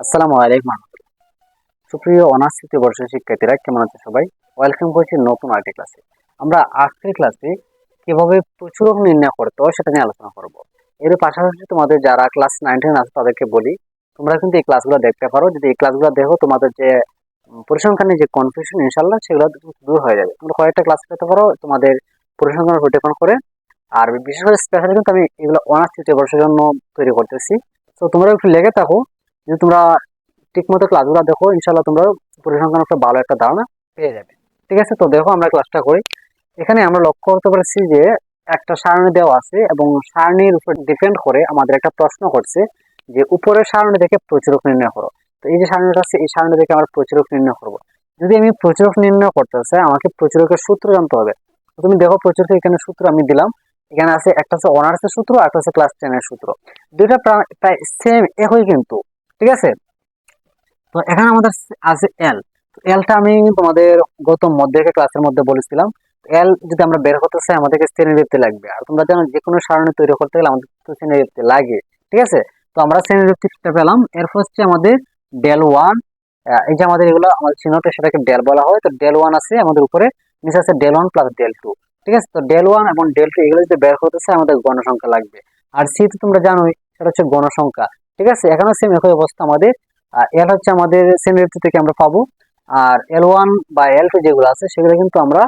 আসসালামু আলাইকুম। সুপ্রিয় অনার্স তৃতীয় বর্ষের শিক্ষার্থীরা কেমন আছে সবাই? ওয়েলকাম করছি নতুন আরেকটি ক্লাসে। আমরা আজকের ক্লাসে কিভাবে প্রচুরক নির্ণয় করতে হয় সেটা নিয়ে আলোচনা করব। এর পাশাপাশি তোমাদের যারা ক্লাস 9-10 আছে তাদেরকে বলি তোমরা কিন্তু এই ক্লাসগুলো দেখতে পারো। যদি এই ক্লাসগুলো দেখো তোমাদের যে পরিসংখ্যান নিয়ে যে কনফিউশন ইনশাআল্লাহ সেগুলো দূর হয়ে যাবে। তোমরা কয়েকটা ক্লাস পেতে পারো তোমাদের পরিসংখ্যান উপর ডিপেন্ড করে। আর বিশেষ করে স্পেশালি কিন্তু আমি এগুলো অনার্স তৃতীয় বর্ষের জন্য তৈরি করতেছি। তো তোমরা একটু লেগে থাকো, যদি তোমরা ঠিক মতো ক্লাসগুলো দেখো ইনশাল্লাহ তোমরা পরিসংখ্যান একটা ভালো একটা ধারণা পেয়ে যাবে। ঠিক আছে, তো দেখো আমরা ক্লাসটা করি। এখানে আমরা লক্ষ্য করতে পারছি যে একটা সারণী দেওয়া আছে এবং সারণীর উপর ডিপেন্ড করে আমাদের একটা প্রশ্ন করছে যে উপরের সারণী থেকে প্রচুরক নির্ণয় করো। তো এই যে সারণীটা আছে এই সারণী থেকে আমরা প্রচুরক নির্ণয় করব। যদি আমি প্রচুরক নির্ণয় করতে চাই আমাকে প্রচুরকের সূত্র জানতে হবে। তো তুমি দেখো প্রচুরকের এখানে সূত্র আমি দিলাম। এখানে আছে একটা হচ্ছে অনার্সের সূত্র আর একটা হচ্ছে ক্লাস 10 এর সূত্র। দুইটা প্রায় সেম একই কিন্তু। ঠিক আছে, তো এখানে আমাদের আছে এল। এলটা আমি তোমাদের গত মধ্যে ক্লাসের মধ্যে বলেছিলাম। এল যদি আমরা বের করতে চাই আমাদেরকে শ্রেণীবৃত্তি লাগবে, আর তোমরা জানো যে কোনো সারণী তৈরি করতে গেলে আমাদের তো শ্রেণীবৃত্তি লাগে। ঠিক আছে, তো আমরা শ্রেণীবৃত্তিটা পেলাম। এরপর হচ্ছে আমাদের ডেল ওয়ান। এই যে আমাদের এগুলো আমাদের চিহ্নটা সেটাকে ডেল বলা হয়। তো ডেল ওয়ান আছে আমাদের উপরে, নিচে আছে del one plus del two. ঠিক আছে, তো ডেল ওয়ান এবং ডেল টু এগুলো যদি বের করতে চাই আমাদের গণসংখ্যা লাগবে। আর সি তো তোমরা জানোই সেটা হচ্ছে গণসংখ্যা। ঠিক আছে, এখানে সেম একই অবস্থা আমাদের। এল হচ্ছে আমাদের শ্রেণীবৃত্তি থেকে আমরা পাবো, আর এল ওয়ান বা এল টু যেগুলো আছে সেগুলো কিন্তু আমরা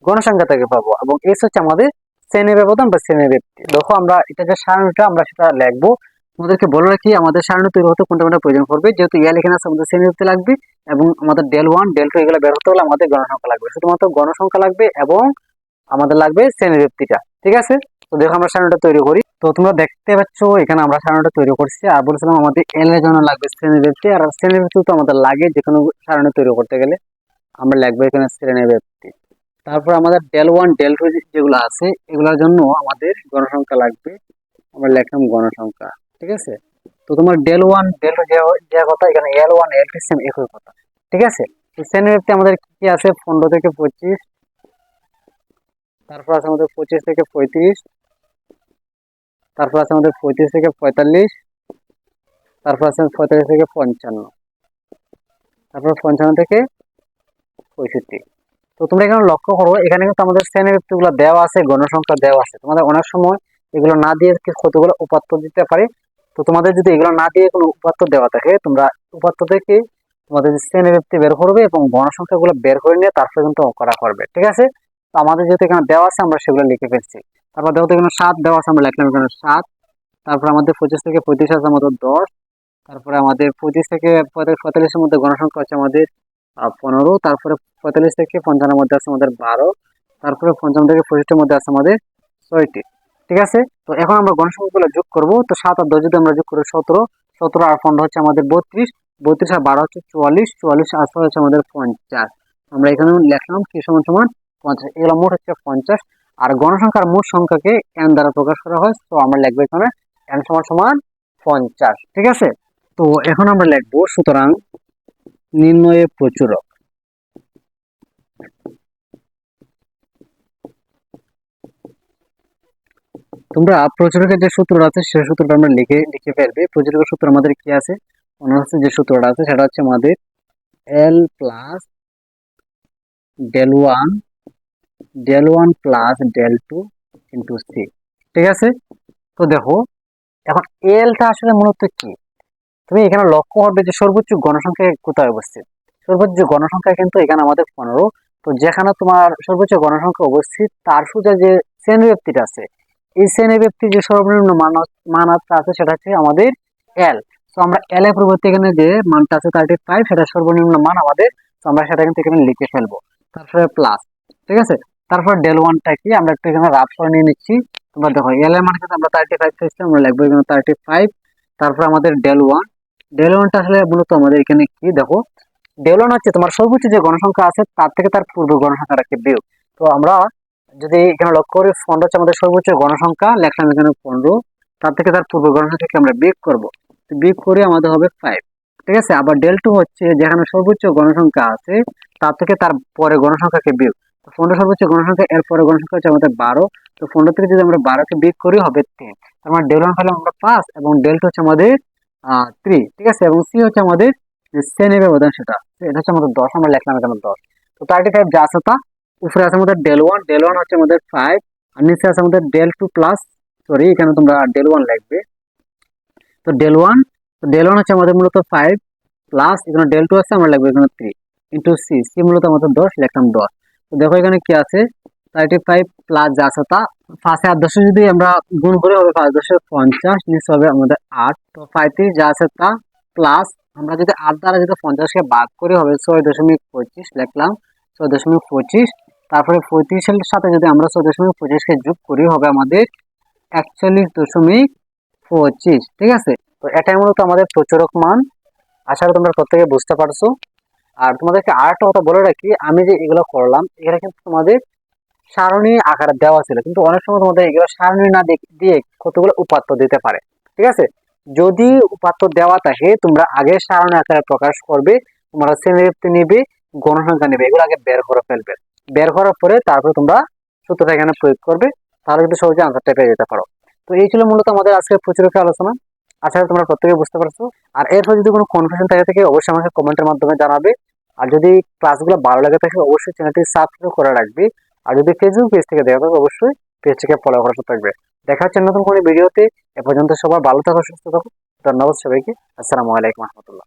গণসংখ্যা থেকে পাবো, এবং এস হচ্ছে আমাদের শ্রেণী ব্যবধান বা শ্রেণীবৃত্তি। দেখো আমরা এটা যে সারণীটা আমরা সেটা লিখবো। তোমাদেরকে বলে রাখি আমাদের সারণী তৈরি হতে কোনটা কোনটা প্রয়োজন পড়বে। যেহেতু এল এখানে আছে আমাদের শ্রেণীবৃত্তি লাগবে, এবং আমাদের ডেল ওয়ান ডেল টু এগুলো বের হতে হলে আমাদের গণসংখ্যা লাগবে। শুধুমাত্র গণসংখ্যা লাগবে এবং আমাদের লাগবে শ্রেণীবৃত্তিটা। ঠিক আছে, তো দেখো আমরা সারণীটা তৈরি করি। তো তোমরা দেখতে পাচ্ছ এখানে আমরা সারণীটা তৈরি করছি, আর বলছিলাম আমাদের এল এর জন্য লাগবে শ্রেণীবৃত্তি, আর শ্রেণীবৃত্তি তো আমাদের লাগে যে কোনো সারণী তৈরি করতে গেলে। আমরা লিখবো এখানে শ্রেণীবৃত্তি। তারপর আমাদের ডেল ওয়ান ডেল টু যেগুলো আছে এগুলোর জন্য আমাদের গণসংখ্যা লাগবে। আমরা লিখলাম গণসংখ্যা। ঠিক আছে, তো তোমার ডেল ওয়ান ডেল টু যে কথা, এখানে L one L to same একই কথা। ঠিক আছে, তো শ্রেণীবৃত্তি আমাদের কি কি আছে? 15 থেকে 25, তারপর আছে আমাদের 25 থেকে 35, তারপর আছে আমাদের 35 থেকে 45, তারপর আছে 45 থেকে 55, তারপর 55 থেকে 65। তো তোমরা এখানে লক্ষ্য করো এখানে কিন্তু আমাদের শ্রেণীবৃত্তি গুলো দেওয়া আছে, গণসংখ্যা দেওয়া আছে। তোমাদের অনেক সময় এগুলো না দিয়ে কতগুলো উপাত্ত দিতে পারে। তো তোমাদের যদি এগুলো না দিয়ে কোনো উপাত্ত দেওয়া থাকে তোমরা উপাত্ত থেকে তোমাদের শ্রেণীবৃত্তি বের করবে এবং গণসংখ্যা গুলো বের করে নিয়ে তারপরে কিন্তু অঙ্ক করা করবে। ঠিক আছে, তো আমাদের যেহেতু এখানে দেওয়া আছে আমরা সেগুলো লিখে ফেলছি। তারপর দেখো তো এখানে 7 দেওয়া আছে, আমরা লিখলাম এখানে 7। তারপর আমাদের 25 থেকে 35 আছে আমাদের 10। তারপরে আমাদের 25 থেকে 45 এর মধ্যে গণসংখ্যা হচ্ছে আমাদের 15। তারপরে 45 থেকে 55 এর মধ্যে আছে আমাদের 12। তারপরে 55 থেকে 65 এর মধ্যে আছে আমাদের 6টি। ঠিক আছে, তো এখন আমরা গণসংখ্যাগুলো যোগ করব। তো 7 আর 10 যদি আমরা যোগ করি 17, 17 আর 15 হচ্ছে আমাদের 32, 32 আর 12 হচ্ছে 44, 44 আর 6 হচ্ছে আমাদের 50। আমরা এখানে লিখলাম কি সমান সমান 50। এগুলো মোট হচ্ছে 50। আর গণসংখ্যার মোট সংখ্যাকে n দ্বারা প্রকাশ করা হয়, তো আমরা লিখবো এখানে n সমান সমান 50। ঠিক আছে, তো এখন আমরা লিখবো সুতরাং নির্ণয়ে প্রচুরক। তোমরা প্রচুরকের যে সূত্রটা আছে সেই সূত্রটা আমরা লিখে লিখে ফেলবে। প্রচুরকের সূত্র আমাদের কি আছে? অনার্সে যে সূত্রটা আছে সেটা হচ্ছে আমাদের L plus del one plus del two into C. ঠিক আছে, তো দেখো এখন এলটা আসলে মূলত কি তুমি এখানে লক্ষ্য করবে যে সর্বোচ্চ গণসংখ্যা কোথায় অবস্থিত। সর্বোচ্চ গণসংখ্যা কিন্তু এখানে আমাদের 15। তো যেখানে তোমার সর্বোচ্চ গণসংখ্যা অবস্থিত তার সোজা যে শ্রেণীব্যাপ্তিটা আছে এই শ্রেণীব্যাপ্তির যে সর্বনিম্ন মাত্রা আছে সেটা হচ্ছে আমাদের এল। তো আমরা এল এর পরিবর্তে এখানে যে মানটা আছে 35 সেটা সর্বনিম্ন মান আমাদের। তো আমরা সেটা কিন্তু এখানে লিখে ফেলবো। তারপরে প্লাস। ঠিক আছে, তারপর ডেল ওয়ানটা কি আমরা একটু এখানে রাফ করে নিয়ে নিচ্ছি। তোমরা দেখো এল এর মান কিন্তু আমরা 35 পেয়েছি, আমরা লিখবো এখানে 35। তারপর আমাদের ডেল ওয়ান, ডেল ওয়ানটা আসলে মূলত আমাদের এখানে কি দেখো, ডেল ওয়ান হচ্ছে তোমার সর্বোচ্চ যে গণসংখ্যা আছে তার থেকে তার পূর্ব গণসংখ্যাটাকে বিয়োগ। তো আমরা যদি এখানে লক্ষ্য করি 15 হচ্ছে আমাদের সর্বোচ্চ গণসংখ্যা, লেখলাম এখানে 15। তার থেকে তার পূর্ব গণসংখ্যাকে আমরা বিয়োগ করবো, বিয়োগ করে আমাদের হবে 5। ঠিক আছে, আবার ডেল টু হচ্ছে যেখানে সর্বোচ্চ গণসংখ্যা আছে তার থেকে তার পরে গণসংখ্যাকে বিয়োগ। তো 15 সর্বোচ্চ গণসংখ্যা, এর পরে গণসংখ্যা হচ্ছে আমাদের 12। তো 15 থেকে যদি আমরা 12কে বিয়োগ করি হবে 3। তার মানে ডেল ওয়ান পেলাম আমরা 5 এবং ডেল টু হচ্ছে আমাদের 3, ঠিক আছে, এবং সি হচ্ছে আমাদের যে শ্রেণী ব্যবধান, সেটা এটা হচ্ছে আমাদের 10, আমরা লিখলাম এখানে 10। তো 35 যা আছে তা উপরে আছে আমাদের ডেল 1 হচ্ছে আমাদের 5, আর নিচে আছে আমাদের ডেল 2 প্লাস, সরি এখানে তোমরা ডেল 1 লিখবে। তো ডেল 1 হচ্ছে আমাদের মূলত 5 প্লাস এখানে ডেল 2 আছে, আমরা লিখবো এখানে 3 ইন্টু সি, সি মূলত আমাদের 10, লিখলাম 10। তো দেখো এখানে কি আছে, 35 প্লাস যা আছে তা, ফার্স্টে 8 যদি আমরা গুণ করে হবে 5×50, নিচে হবে আমাদের 8। তো 35 যা আছে তা প্লাস, আমরা যদি 8 দ্বারা যদি 50কে ভাগ করে হবে 6.25, লিখলাম 6.25। তারপরে 35 এর সাথে যদি আমরা 6.25কে যোগ করি হবে আমাদের 41.25, ঠিক আছে। তো এটাই মূলত আমাদের প্রচুরক মান। আশা করি তোমরা প্রত্যেকে বুঝতে পারছো। আর তোমাদেরকে আরেকটা কথা বলে রাখি, আমি যে এগুলো করলাম এখানে কিন্তু তোমাদের সারণী আকারে দেওয়া ছিল, কিন্তু অনেক সময় তোমাদের এগুলো সারণী না দিয়ে কতগুলো উপাত্ত দিতে পারে, ঠিক আছে। যদি উপাত্ত দেওয়া থাকে তোমরা আগে সারণী আকারে প্রকাশ করবে, তোমরা শ্রেণীবৃত্তি নিবে, গণসংখ্যা নেবে, এগুলো আগে বের করে ফেলবে। বের করার পরে তারপরে তোমরা সূত্রটা এখানে প্রয়োগ করবে, তাহলে কিন্তু সহজে আনসারটা পেয়ে যেতে পারো। তো এই ছিল মূলত আমাদের আজকে প্রচুরকে আলোচনা। আশা করি তোমরা প্রত্যেকে বুঝতে পারছো। আর এরপর যদি কোনো কনফিউশন থাকে অবশ্যই আমাকে কমেন্টের মাধ্যমে জানাবে। আর যদি ক্লাসগুলো ভালো লাগে থাকে অবশ্যই চ্যানেলটি সাবস্ক্রাইব করে রাখবে। আর যদি ফেসবুক পেজ থেকে দেখা থাকে অবশ্যই পেজটিকে ফলো করা থাকবে। দেখা হচ্ছে নতুন কোনো ভিডিওতে। এ পর্যন্ত সবার ভালো থাকো, সুস্থ থাকো। ধন্যবাদ সবাইকে। আসসালামু আলাইকুম রহমতুল্লাহ।